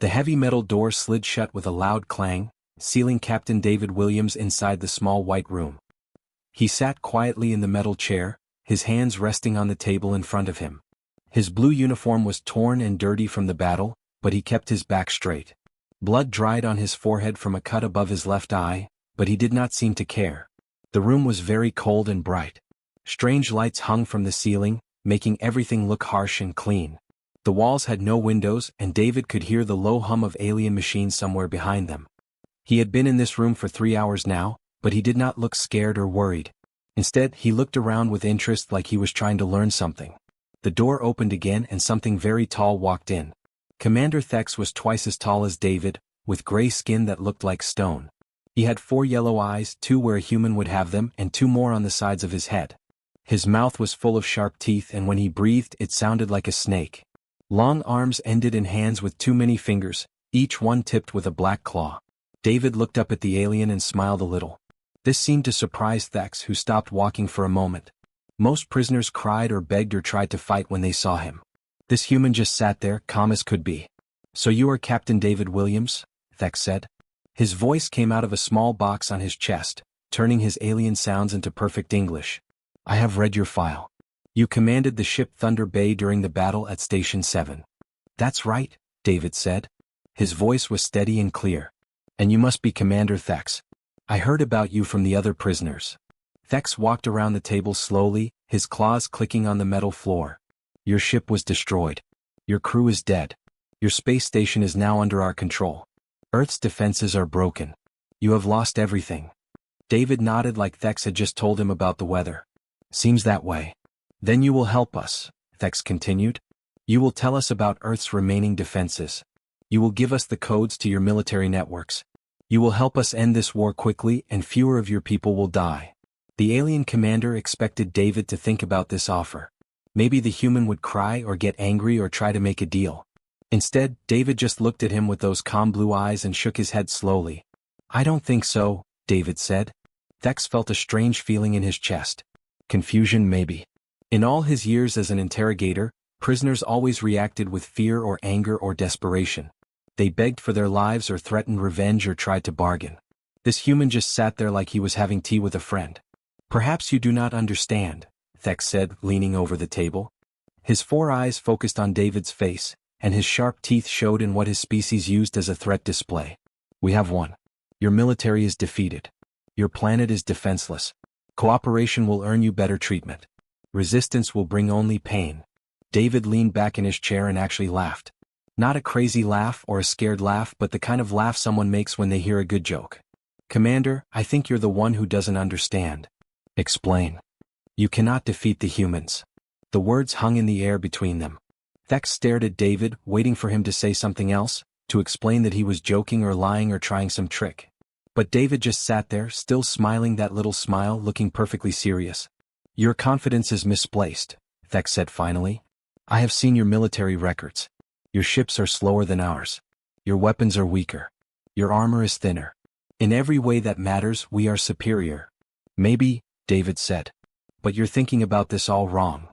The heavy metal door slid shut with a loud clang, sealing Captain David Williams inside the small white room. He sat quietly in the metal chair, his hands resting on the table in front of him. His blue uniform was torn and dirty from the battle, but he kept his back straight. Blood dried on his forehead from a cut above his left eye, but he did not seem to care. The room was very cold and bright. Strange lights hung from the ceiling, making everything look harsh and clean. The walls had no windows, and David could hear the low hum of alien machines somewhere behind them. He had been in this room for 3 hours now, but he did not look scared or worried. Instead, he looked around with interest like he was trying to learn something. The door opened again and something very tall walked in. Commander Thex was twice as tall as David, with gray skin that looked like stone. He had 4 yellow eyes, 2 where a human would have them, and 2 more on the sides of his head. His mouth was full of sharp teeth, and when he breathed it sounded like a snake. Long arms ended in hands with too many fingers, each one tipped with a black claw. David looked up at the alien and smiled a little. This seemed to surprise Thex, who stopped walking for a moment. Most prisoners cried or begged or tried to fight when they saw him. This human just sat there, calm as could be. "So you are Captain David Williams?" Thex said. His voice came out of a small box on his chest, turning his alien sounds into perfect English. "I have read your file. You commanded the ship Thunder Bay during the battle at Station 7. "That's right," David said. His voice was steady and clear. "And you must be Commander Thex. I heard about you from the other prisoners." Thex walked around the table slowly, his claws clicking on the metal floor. "Your ship was destroyed. Your crew is dead. Your space station is now under our control. Earth's defenses are broken. You have lost everything." David nodded like Thex had just told him about the weather. "Seems that way." "Then you will help us," Thex continued. "You will tell us about Earth's remaining defenses. You will give us the codes to your military networks. You will help us end this war quickly and fewer of your people will die." The alien commander expected David to think about this offer. Maybe the human would cry or get angry or try to make a deal. Instead, David just looked at him with those calm blue eyes and shook his head slowly. "I don't think so," David said. Thex felt a strange feeling in his chest. Confusion maybe. In all his years as an interrogator, prisoners always reacted with fear or anger or desperation. They begged for their lives or threatened revenge or tried to bargain. This human just sat there like he was having tea with a friend. "Perhaps you do not understand," Thex said, leaning over the table. His 4 eyes focused on David's face, and his sharp teeth showed in what his species used as a threat display. "We have won. Your military is defeated. Your planet is defenseless. Cooperation will earn you better treatment. Resistance will bring only pain." David leaned back in his chair and actually laughed. Not a crazy laugh or a scared laugh, but the kind of laugh someone makes when they hear a good joke. "Commander, I think you're the one who doesn't understand." "Explain." "You cannot defeat the humans." The words hung in the air between them. Thex stared at David, waiting for him to say something else, to explain that he was joking or lying or trying some trick. But David just sat there, still smiling that little smile, looking perfectly serious. "Your confidence is misplaced," Thex said finally. "I have seen your military records. Your ships are slower than ours. Your weapons are weaker. Your armor is thinner. In every way that matters, we are superior." "Maybe," David said. "But you're thinking about this all wrong."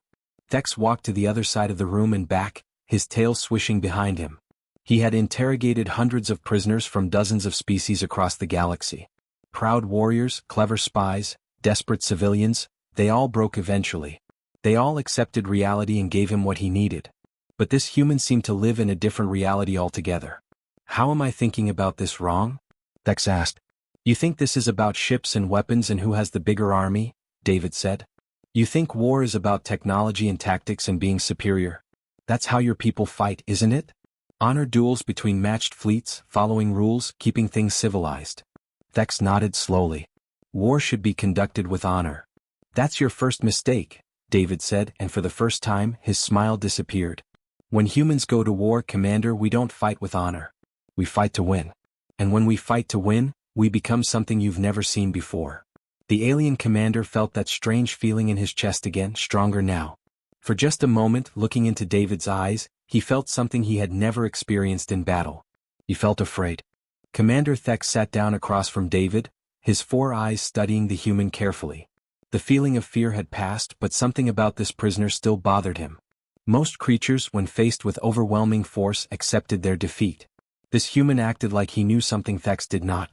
Thex walked to the other side of the room and back, his tail swishing behind him. He had interrogated hundreds of prisoners from dozens of species across the galaxy. Proud warriors, clever spies, desperate civilians, they all broke eventually. They all accepted reality and gave him what he needed. But this human seemed to live in a different reality altogether. "How am I thinking about this wrong?" Thex asked. "You think this is about ships and weapons and who has the bigger army?" David said. "You think war is about technology and tactics and being superior. That's how your people fight, isn't it? Honor duels between matched fleets, following rules, keeping things civilized." Thex nodded slowly. "War should be conducted with honor." "That's your first mistake," David said, and for the first time, his smile disappeared. "When humans go to war, Commander, we don't fight with honor. We fight to win. And when we fight to win, we become something you've never seen before." The alien commander felt that strange feeling in his chest again, stronger now. For just a moment, looking into David's eyes, he felt something he had never experienced in battle. He felt afraid. Commander Thex sat down across from David, his 4 eyes studying the human carefully. The feeling of fear had passed, but something about this prisoner still bothered him. Most creatures, when faced with overwhelming force, accepted their defeat. This human acted like he knew something Thex did not.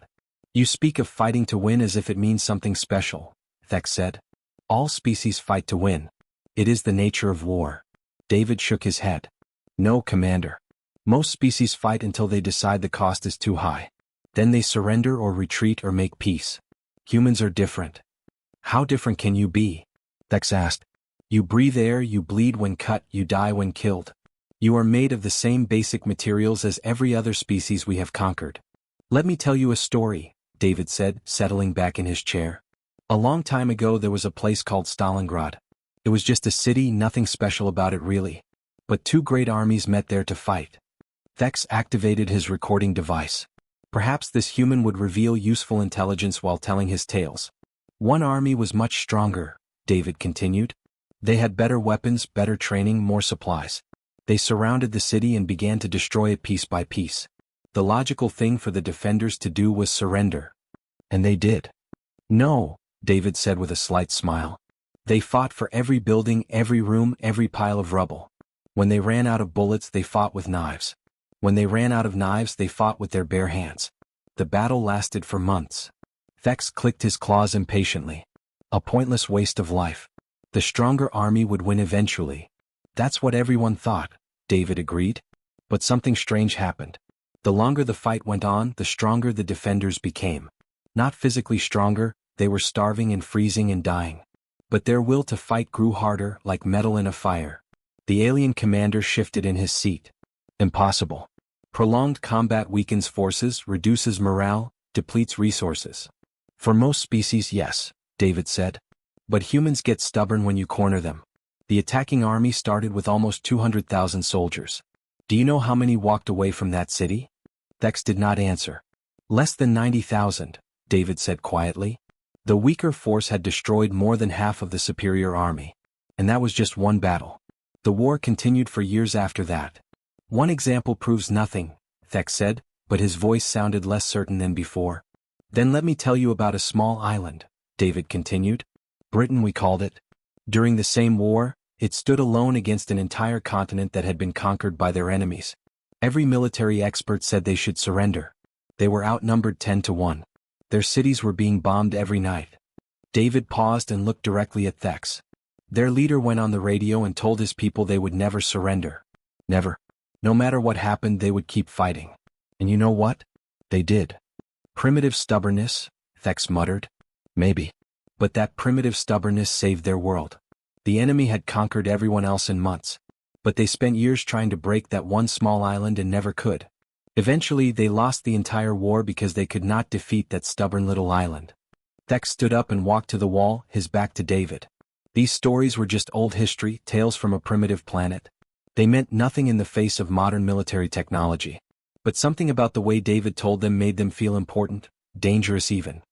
You speak of fighting to win as if it means something special, Thex said. All species fight to win. It is the nature of war. David shook his head. No, Commander. Most species fight until they decide the cost is too high. Then they surrender or retreat or make peace. Humans are different. How different can you be? Thex asked. You breathe air, you bleed when cut, you die when killed. You are made of the same basic materials as every other species we have conquered. Let me tell you a story, David said, settling back in his chair. A long time ago there was a place called Stalingrad. It was just a city, nothing special about it really. But two great armies met there to fight. Thex activated his recording device. Perhaps this human would reveal useful intelligence while telling his tales. One army was much stronger, David continued. They had better weapons, better training, more supplies. They surrounded the city and began to destroy it piece by piece. The logical thing for the defenders to do was surrender. And they did. No, David said with a slight smile. They fought for every building, every room, every pile of rubble. When they ran out of bullets, they fought with knives. When they ran out of knives, they fought with their bare hands. The battle lasted for months. Thex clicked his claws impatiently. A pointless waste of life. The stronger army would win eventually. That's what everyone thought, David agreed. But something strange happened. The longer the fight went on, the stronger the defenders became. Not physically stronger, they were starving and freezing and dying. But their will to fight grew harder, like metal in a fire. The alien commander shifted in his seat. Impossible. Prolonged combat weakens forces, reduces morale, depletes resources. For most species, yes, David said. But humans get stubborn when you corner them. The attacking army started with almost 200,000 soldiers. Do you know how many walked away from that city? Thex did not answer. Less than 90,000, David said quietly. The weaker force had destroyed more than half of the superior army. And that was just one battle. The war continued for years after that. One example proves nothing, Thex said, but his voice sounded less certain than before. Then let me tell you about a small island, David continued. Britain we called it. During the same war, it stood alone against an entire continent that had been conquered by their enemies. Every military expert said they should surrender. They were outnumbered 10 to 1. Their cities were being bombed every night. David paused and looked directly at Thex. Their leader went on the radio and told his people they would never surrender. Never. No matter what happened, they would keep fighting. And you know what? They did. Primitive stubbornness, Thex muttered. Maybe. But that primitive stubbornness saved their world. The enemy had conquered everyone else in months. But they spent years trying to break that one small island and never could. Eventually, they lost the entire war because they could not defeat that stubborn little island. Thex stood up and walked to the wall, his back to David. These stories were just old history, tales from a primitive planet. They meant nothing in the face of modern military technology. But something about the way David told them made them feel important, dangerous even.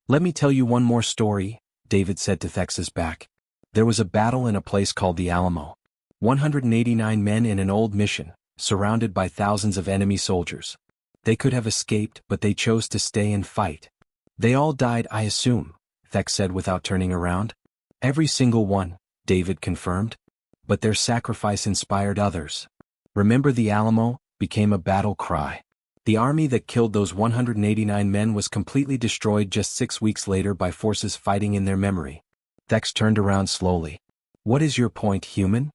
Let me tell you one more story, David said to Thex's back. There was a battle in a place called the Alamo. 189 men in an old mission, surrounded by thousands of enemy soldiers. They could have escaped, but they chose to stay and fight. They all died, I assume, Thex said without turning around. Every single one, David confirmed. But their sacrifice inspired others. Remember the Alamo became a battle cry. The army that killed those 189 men was completely destroyed just 6 weeks later by forces fighting in their memory. Thex turned around slowly. What is your point, human?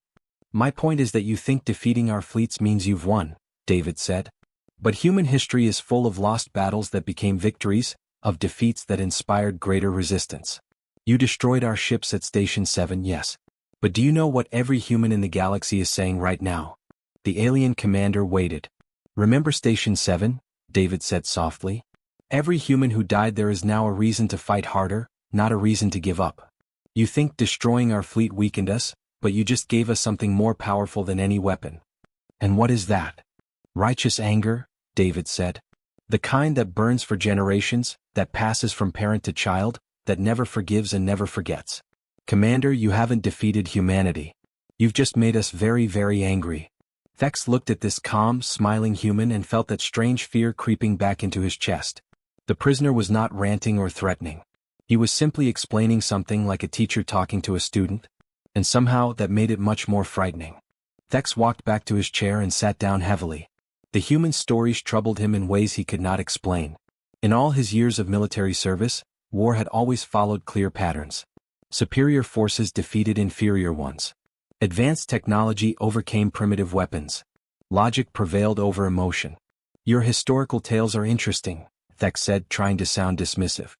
My point is that you think defeating our fleets means you've won, David said. But human history is full of lost battles that became victories, of defeats that inspired greater resistance. You destroyed our ships at Station 7, yes. But do you know what every human in the galaxy is saying right now? The alien commander waited. Remember Station 7? David said softly. Every human who died there is now a reason to fight harder, not a reason to give up. You think destroying our fleet weakened us, but you just gave us something more powerful than any weapon. And what is that? Righteous anger, David said. The kind that burns for generations, that passes from parent to child, that never forgives and never forgets. Commander, you haven't defeated humanity. You've just made us very, very angry. Thex looked at this calm, smiling human and felt that strange fear creeping back into his chest. The prisoner was not ranting or threatening. He was simply explaining something like a teacher talking to a student, and somehow that made it much more frightening. Thex walked back to his chair and sat down heavily. The human stories troubled him in ways he could not explain. In all his years of military service, war had always followed clear patterns. Superior forces defeated inferior ones. Advanced technology overcame primitive weapons. Logic prevailed over emotion. Your historical tales are interesting, Thex said, trying to sound dismissive.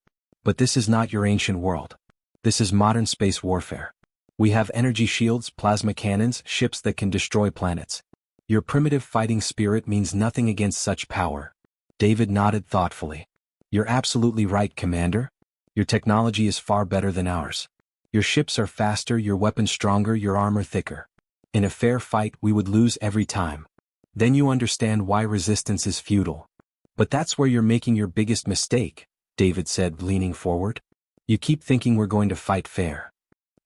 But this is not your ancient world. This is modern space warfare. We have energy shields, plasma cannons, ships that can destroy planets. Your primitive fighting spirit means nothing against such power. David nodded thoughtfully. You're absolutely right, Commander. Your technology is far better than ours. Your ships are faster, your weapons stronger, your armor thicker. In a fair fight, we would lose every time. Then you understand why resistance is futile. But that's where you're making your biggest mistake, David said, leaning forward. You keep thinking we're going to fight fair.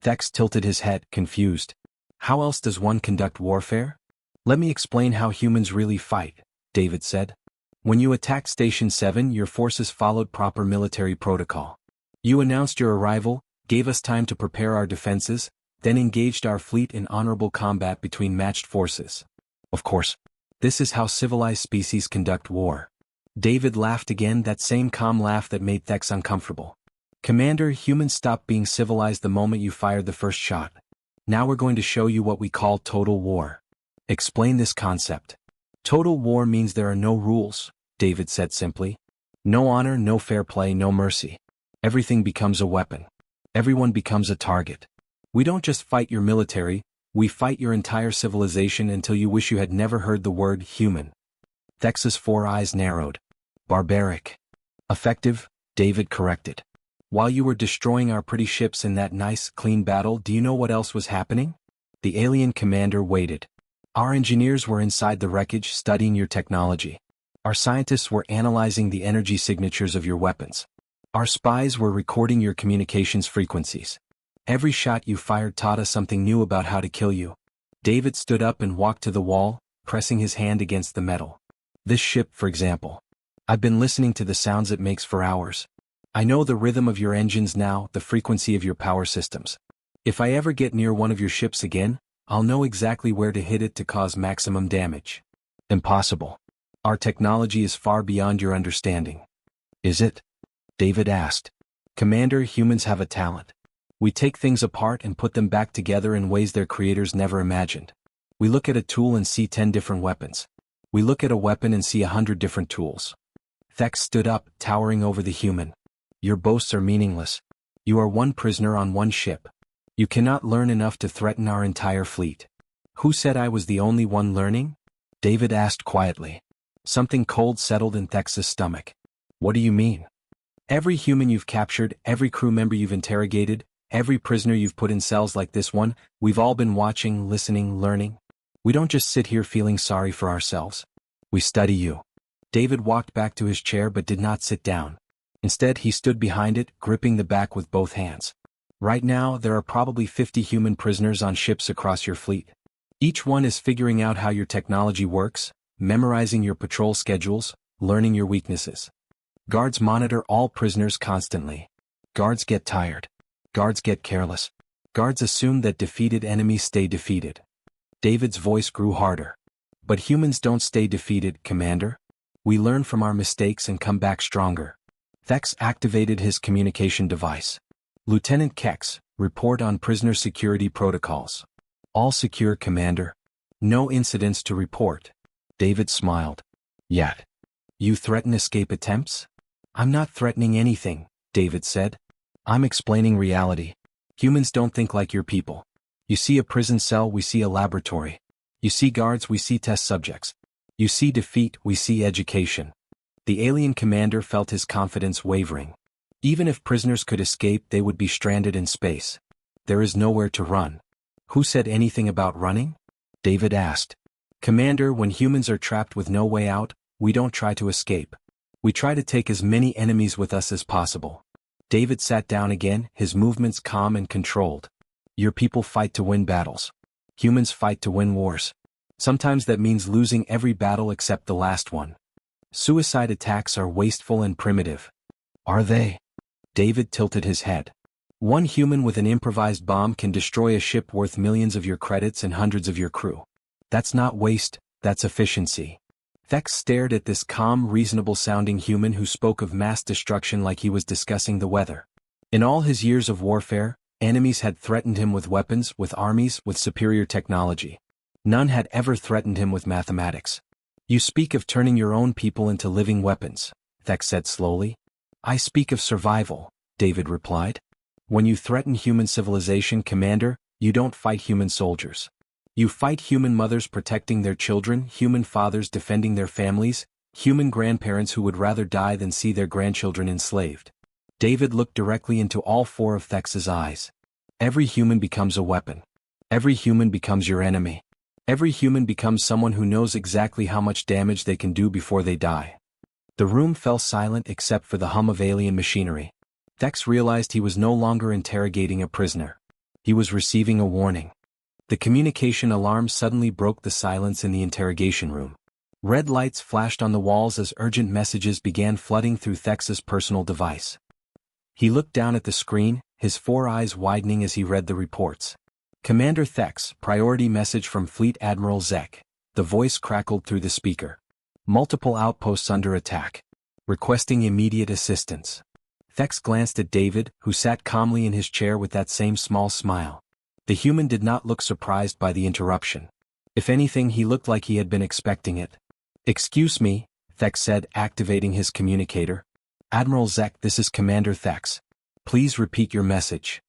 Thex tilted his head, confused. How else does one conduct warfare? Let me explain how humans really fight, David said. When you attacked Station 7, your forces followed proper military protocol. You announced your arrival, gave us time to prepare our defenses, then engaged our fleet in honorable combat between matched forces. Of course, this is how civilized species conduct war. David laughed again, that same calm laugh that made Thex uncomfortable. Commander, humans stopped being civilized the moment you fired the first shot. Now we're going to show you what we call total war. Explain this concept. Total war means there are no rules, David said simply. No honor, no fair play, no mercy. Everything becomes a weapon. Everyone becomes a target. We don't just fight your military, we fight your entire civilization until you wish you had never heard the word human. Thex's 4 eyes narrowed. Barbaric. Effective, David corrected. While you were destroying our pretty ships in that nice, clean battle, do you know what else was happening? The alien commander waited. Our engineers were inside the wreckage studying your technology. Our scientists were analyzing the energy signatures of your weapons. Our spies were recording your communications frequencies. Every shot you fired taught us something new about how to kill you. David stood up and walked to the wall, pressing his hand against the metal. This ship, for example. I've been listening to the sounds it makes for hours. I know the rhythm of your engines now, the frequency of your power systems. If I ever get near one of your ships again, I'll know exactly where to hit it to cause maximum damage. Impossible. Our technology is far beyond your understanding. Is it? David asked. Commander, humans have a talent. We take things apart and put them back together in ways their creators never imagined. We look at a tool and see 10 different weapons. We look at a weapon and see 100 different tools. Thex stood up, towering over the human. Your boasts are meaningless. You are one prisoner on one ship. You cannot learn enough to threaten our entire fleet. Who said I was the only one learning? David asked quietly. Something cold settled in Thex's stomach. What do you mean? Every human you've captured, every crew member you've interrogated, every prisoner you've put in cells like this one, we've all been watching, listening, learning. We don't just sit here feeling sorry for ourselves. We study you. David walked back to his chair but did not sit down. Instead, he stood behind it, gripping the back with both hands. Right now, there are probably 50 human prisoners on ships across your fleet. Each one is figuring out how your technology works, memorizing your patrol schedules, learning your weaknesses. Guards monitor all prisoners constantly. Guards get tired. Guards get careless. Guards assume that defeated enemies stay defeated. David's voice grew harder. But humans don't stay defeated, Commander. We learn from our mistakes and come back stronger. Thex activated his communication device. Lieutenant Kex, report on prisoner security protocols. All secure, Commander. No incidents to report. David smiled. Yet. You threaten escape attempts? I'm not threatening anything, David said. I'm explaining reality. Humans don't think like your people. You see a prison cell, we see a laboratory. You see guards, we see test subjects. You see defeat, we see education. The alien commander felt his confidence wavering. Even if prisoners could escape, they would be stranded in space. There is nowhere to run. Who said anything about running? David asked. Commander, when humans are trapped with no way out, we don't try to escape. We try to take as many enemies with us as possible. David sat down again, his movements calm and controlled. Your people fight to win battles. Humans fight to win wars. Sometimes that means losing every battle except the last one. Suicide attacks are wasteful and primitive. Are they? David tilted his head. One human with an improvised bomb can destroy a ship worth millions of your credits and hundreds of your crew. That's not waste, that's efficiency. Thex stared at this calm, reasonable-sounding human who spoke of mass destruction like he was discussing the weather. In all his years of warfare, enemies had threatened him with weapons, with armies, with superior technology. None had ever threatened him with mathematics. You speak of turning your own people into living weapons, Thex said slowly. I speak of survival, David replied. When you threaten human civilization, Commander, you don't fight human soldiers. You fight human mothers protecting their children, human fathers defending their families, human grandparents who would rather die than see their grandchildren enslaved. David looked directly into all four of Thex's eyes. Every human becomes a weapon. Every human becomes your enemy. Every human becomes someone who knows exactly how much damage they can do before they die. The room fell silent except for the hum of alien machinery. Thex realized he was no longer interrogating a prisoner. He was receiving a warning. The communication alarm suddenly broke the silence in the interrogation room. Red lights flashed on the walls as urgent messages began flooding through Thex's personal device. He looked down at the screen, his four eyes widening as he read the reports. Commander Thex, priority message from Fleet Admiral Zek. The voice crackled through the speaker. Multiple outposts under attack. Requesting immediate assistance. Thex glanced at David, who sat calmly in his chair with that same small smile. The human did not look surprised by the interruption. If anything, he looked like he had been expecting it. Excuse me, Thex said, activating his communicator. Admiral Zek, this is Commander Thex. Please repeat your message.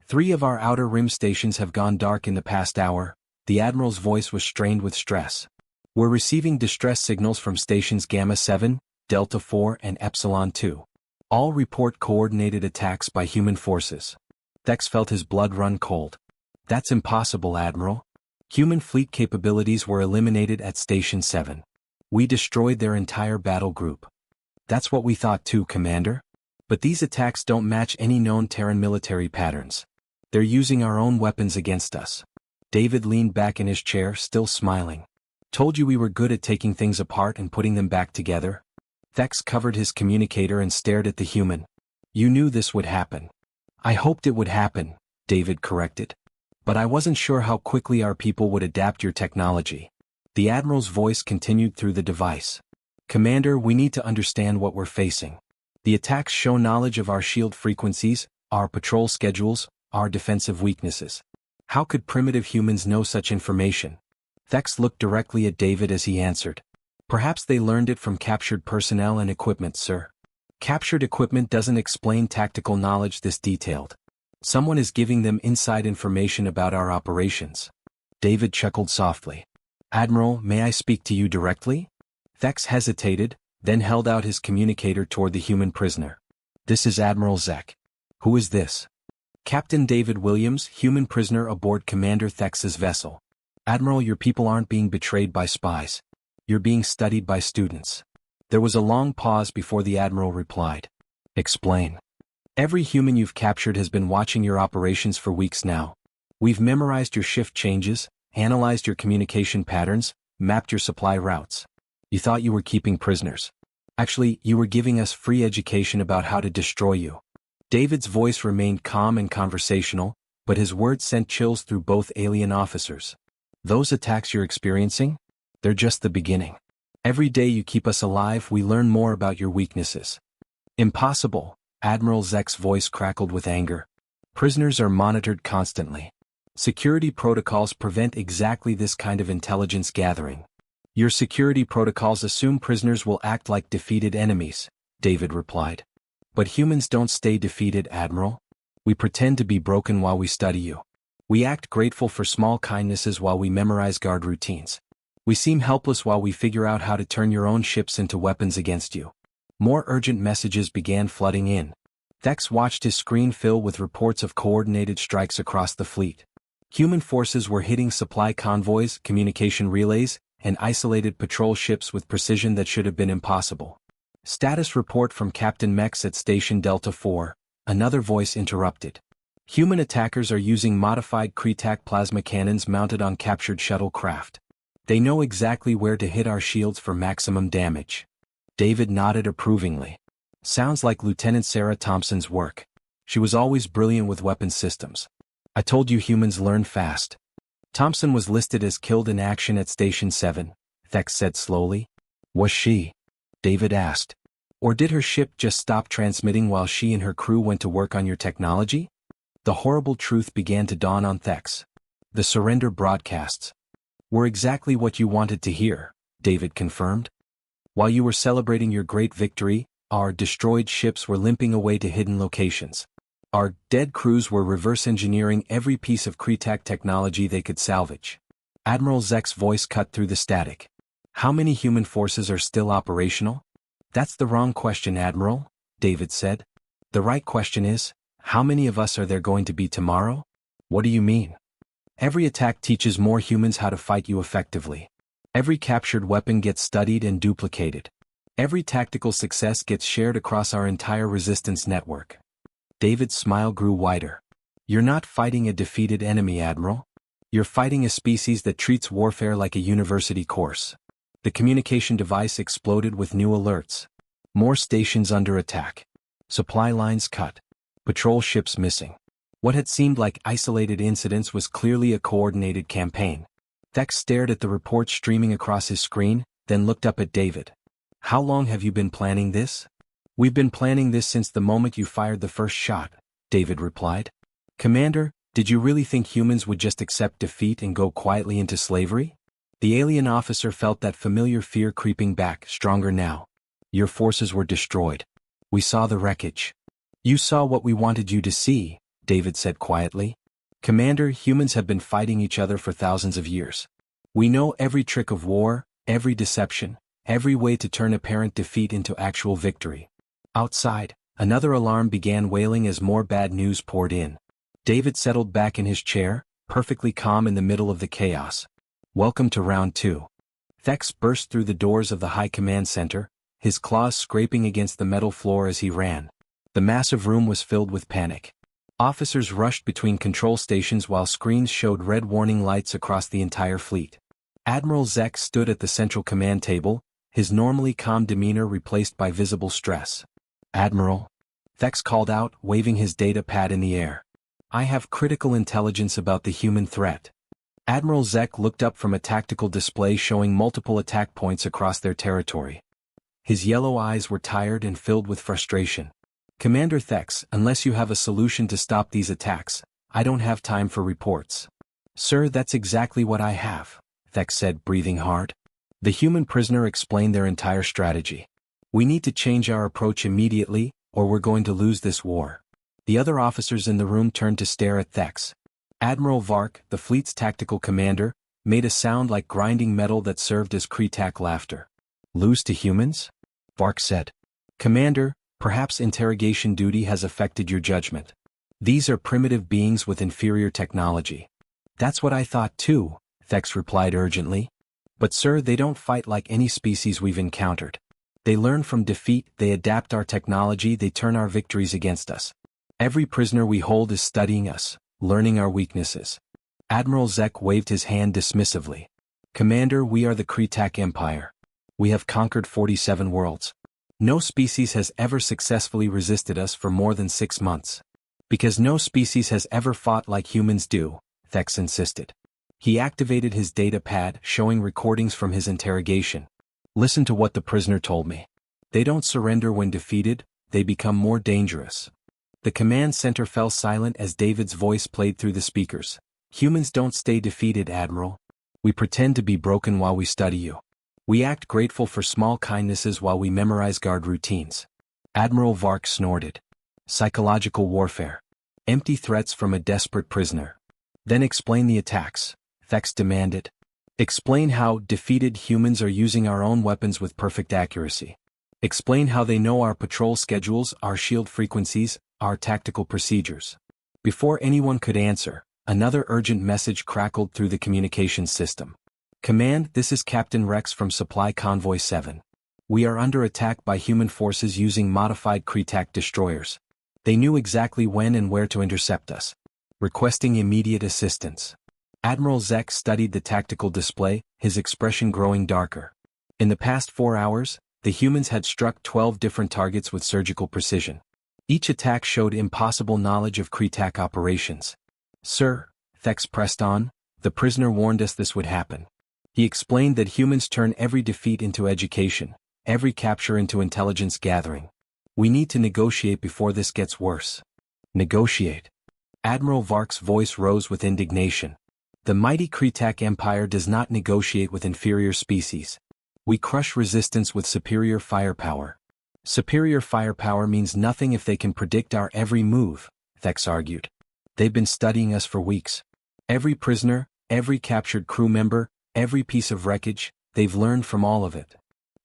3 of our outer rim stations have gone dark in the past hour. The Admiral's voice was strained with stress. We're receiving distress signals from stations Gamma 7, Delta 4 and Epsilon 2. All report coordinated attacks by human forces. Thex felt his blood run cold. That's impossible, Admiral. Human fleet capabilities were eliminated at Station 7. We destroyed their entire battle group. That's what we thought too, Commander. But these attacks don't match any known Terran military patterns. They're using our own weapons against us. David leaned back in his chair, still smiling. Told you we were good at taking things apart and putting them back together? Thex covered his communicator and stared at the human. You knew this would happen. I hoped it would happen, David corrected. But I wasn't sure how quickly our people would adapt your technology. The Admiral's voice continued through the device. Commander, we need to understand what we're facing. The attacks show knowledge of our shield frequencies, our patrol schedules, our defensive weaknesses. How could primitive humans know such information? Thex looked directly at David as he answered. Perhaps they learned it from captured personnel and equipment, sir. Captured equipment doesn't explain tactical knowledge this detailed. Someone is giving them inside information about our operations. David chuckled softly. Admiral, may I speak to you directly? Thex hesitated, then held out his communicator toward the human prisoner. This is Admiral Zek. Who is this? Captain David Williams, human prisoner aboard Commander Thex's vessel. Admiral, your people aren't being betrayed by spies. You're being studied by students. There was a long pause before the Admiral replied. Explain. Every human you've captured has been watching your operations for weeks now. We've memorized your shift changes, analyzed your communication patterns, mapped your supply routes. You thought you were keeping prisoners. Actually, you were giving us free education about how to destroy you. David's voice remained calm and conversational, but his words sent chills through both alien officers. Those attacks you're experiencing? They're just the beginning. Every day you keep us alive, we learn more about your weaknesses. Impossible. Admiral Zek's voice crackled with anger. Prisoners are monitored constantly. Security protocols prevent exactly this kind of intelligence gathering. Your security protocols assume prisoners will act like defeated enemies, David replied. But humans don't stay defeated, Admiral. We pretend to be broken while we study you. We act grateful for small kindnesses while we memorize guard routines. We seem helpless while we figure out how to turn your own ships into weapons against you. More urgent messages began flooding in. Thex watched his screen fill with reports of coordinated strikes across the fleet. Human forces were hitting supply convoys, communication relays, and isolated patrol ships with precision that should have been impossible. Status report from Captain Mex at Station Delta 4, another voice interrupted. Human attackers are using modified Kretak plasma cannons mounted on captured shuttle craft. They know exactly where to hit our shields for maximum damage. David nodded approvingly. Sounds like Lieutenant Sarah Thompson's work. She was always brilliant with weapons systems. I told you humans learn fast. Thompson was listed as killed in action at Station 7, Thex said slowly. Was she? David asked. Or did her ship just stop transmitting while she and her crew went to work on your technology? The horrible truth began to dawn on Thex. The surrender broadcasts were exactly what you wanted to hear, David confirmed. While you were celebrating your great victory, our destroyed ships were limping away to hidden locations. Our dead crews were reverse engineering every piece of Kretak technology they could salvage. Admiral Zek's voice cut through the static. How many human forces are still operational? That's the wrong question, Admiral, David said. The right question is, how many of us are there going to be tomorrow? What do you mean? Every attack teaches more humans how to fight you effectively. Every captured weapon gets studied and duplicated. Every tactical success gets shared across our entire resistance network. David's smile grew wider. You're not fighting a defeated enemy, Admiral. You're fighting a species that treats warfare like a university course. The communication device exploded with new alerts. More stations under attack. Supply lines cut. Patrol ships missing. What had seemed like isolated incidents was clearly a coordinated campaign. Thex stared at the report streaming across his screen, then looked up at David. How long have you been planning this? We've been planning this since the moment you fired the first shot, David replied. Commander, did you really think humans would just accept defeat and go quietly into slavery? The alien officer felt that familiar fear creeping back, stronger now. Your forces were destroyed. We saw the wreckage. You saw what we wanted you to see, David said quietly. Commander, humans have been fighting each other for thousands of years. We know every trick of war, every deception, every way to turn apparent defeat into actual victory. Outside, another alarm began wailing as more bad news poured in. David settled back in his chair, perfectly calm in the middle of the chaos. Welcome to round 2. Thex burst through the doors of the High Command Center, his claws scraping against the metal floor as he ran. The massive room was filled with panic. Officers rushed between control stations while screens showed red warning lights across the entire fleet. Admiral Zek stood at the central command table, his normally calm demeanor replaced by visible stress. Admiral, Thex called out, waving his data pad in the air. I have critical intelligence about the human threat. Admiral Zek looked up from a tactical display showing multiple attack points across their territory. His yellow eyes were tired and filled with frustration. Commander Thex, unless you have a solution to stop these attacks, I don't have time for reports. Sir, that's exactly what I have, Thex said, breathing hard. The human prisoner explained their entire strategy. We need to change our approach immediately, or we're going to lose this war. The other officers in the room turned to stare at Thex. Admiral Vark, the fleet's tactical commander, made a sound like grinding metal that served as Kretak laughter. Lose to humans? Vark said. Commander, perhaps interrogation duty has affected your judgment. These are primitive beings with inferior technology. That's what I thought too, Thex replied urgently. But sir, they don't fight like any species we've encountered. They learn from defeat, they adapt our technology, they turn our victories against us. Every prisoner we hold is studying us, learning our weaknesses. Admiral Zek waved his hand dismissively. Commander, we are the Kretak Empire. We have conquered 47 worlds. No species has ever successfully resisted us for more than 6 months. Because no species has ever fought like humans do, Thex insisted. He activated his data pad, showing recordings from his interrogation. Listen to what the prisoner told me. They don't surrender when defeated, they become more dangerous. The command center fell silent as David's voice played through the speakers. Humans don't stay defeated, Admiral. We pretend to be broken while we study you. We act grateful for small kindnesses while we memorize guard routines. Admiral Vark snorted. Psychological warfare. Empty threats from a desperate prisoner. Then explain the attacks, Thex demanded. Explain how defeated humans are using our own weapons with perfect accuracy. Explain how they know our patrol schedules, our shield frequencies, our tactical procedures. Before anyone could answer, another urgent message crackled through the communications system. Command, this is Captain Rex from Supply Convoy 7. We are under attack by human forces using modified Kretak destroyers. They knew exactly when and where to intercept us. Requesting immediate assistance. Admiral Zek studied the tactical display, his expression growing darker. In the past 4 hours, the humans had struck 12 different targets with surgical precision. Each attack showed impossible knowledge of Kretak operations. Sir, Thex pressed on, the prisoner warned us this would happen. He explained that humans turn every defeat into education, every capture into intelligence gathering. We need to negotiate before this gets worse. Negotiate. Admiral Vark's voice rose with indignation. The mighty Kretak Empire does not negotiate with inferior species. We crush resistance with superior firepower. Superior firepower means nothing if they can predict our every move, Thex argued. They've been studying us for weeks. Every prisoner, every captured crew member, every piece of wreckage, they've learned from all of it.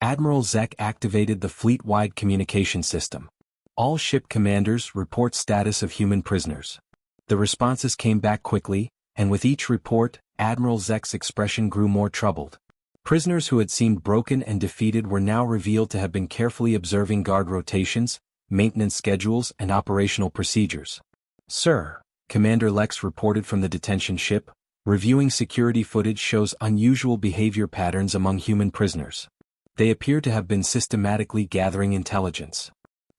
Admiral Zek activated the fleet-wide communication system. All ship commanders report status of human prisoners. The responses came back quickly, and with each report, Admiral Zek's expression grew more troubled. Prisoners who had seemed broken and defeated were now revealed to have been carefully observing guard rotations, maintenance schedules, and operational procedures. Sir, Commander Lex reported from the detention ship, reviewing security footage shows unusual behavior patterns among human prisoners. They appear to have been systematically gathering intelligence.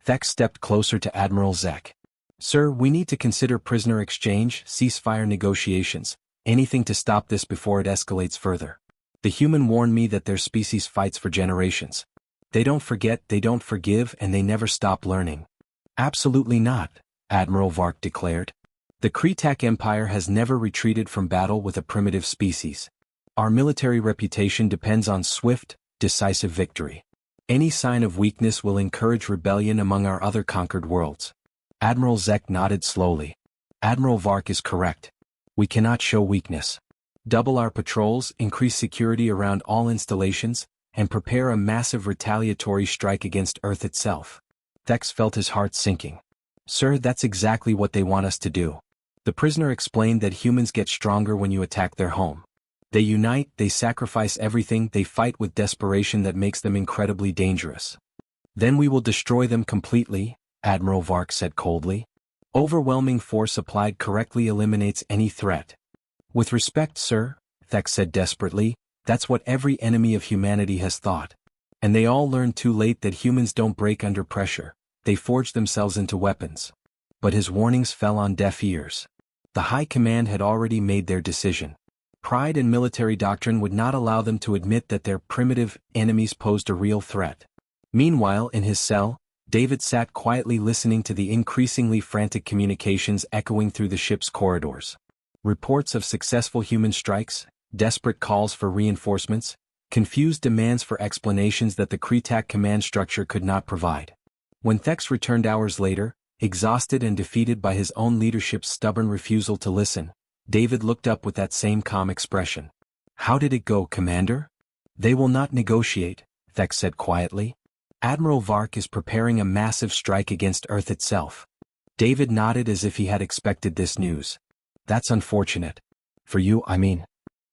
Thex stepped closer to Admiral Zek. Sir, we need to consider prisoner exchange, ceasefire negotiations, anything to stop this before it escalates further. The human warned me that their species fights for generations. They don't forget, they don't forgive, and they never stop learning. Absolutely not, Admiral Vark declared. The Kretak Empire has never retreated from battle with a primitive species. Our military reputation depends on swift, decisive victory. Any sign of weakness will encourage rebellion among our other conquered worlds. Admiral Zek nodded slowly. Admiral Vark is correct. We cannot show weakness. Double our patrols, increase security around all installations, and prepare a massive retaliatory strike against Earth itself. Thex felt his heart sinking. Sir, that's exactly what they want us to do. The prisoner explained that humans get stronger when you attack their home. They unite, they sacrifice everything, they fight with desperation that makes them incredibly dangerous. Then we will destroy them completely, Admiral Vark said coldly. Overwhelming force applied correctly eliminates any threat. With respect, sir, Thex said desperately, that's what every enemy of humanity has thought. And they all learned too late that humans don't break under pressure, they forge themselves into weapons. But his warnings fell on deaf ears. The High Command had already made their decision. Pride and military doctrine would not allow them to admit that their primitive enemies posed a real threat. Meanwhile, in his cell, David sat quietly listening to the increasingly frantic communications echoing through the ship's corridors. Reports of successful human strikes, desperate calls for reinforcements, confused demands for explanations that the Kretak command structure could not provide. When Thex returned hours later, exhausted and defeated by his own leadership's stubborn refusal to listen, David looked up with that same calm expression. How did it go, Commander? They will not negotiate, Thex said quietly. Admiral Vark is preparing a massive strike against Earth itself. David nodded as if he had expected this news. That's unfortunate. For you, I mean.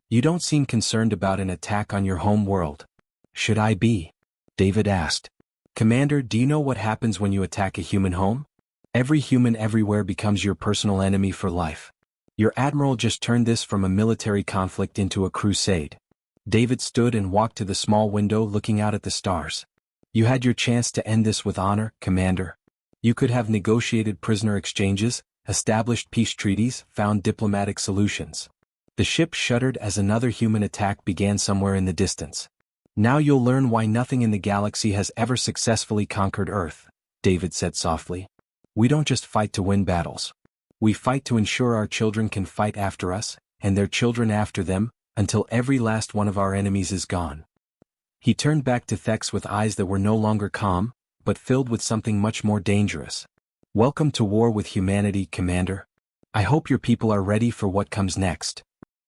You don't seem concerned about an attack on your home world. Should I be? David asked. Commander, do you know what happens when you attack a human home? Every human everywhere becomes your personal enemy for life. Your admiral just turned this from a military conflict into a crusade. David stood and walked to the small window looking out at the stars. You had your chance to end this with honor, Commander. You could have negotiated prisoner exchanges, established peace treaties, found diplomatic solutions. The ship shuddered as another human attack began somewhere in the distance. Now you'll learn why nothing in the galaxy has ever successfully conquered Earth, David said softly. We don't just fight to win battles. We fight to ensure our children can fight after us, and their children after them, until every last one of our enemies is gone. He turned back to Thex with eyes that were no longer calm, but filled with something much more dangerous. Welcome to war with humanity, Commander. I hope your people are ready for what comes next.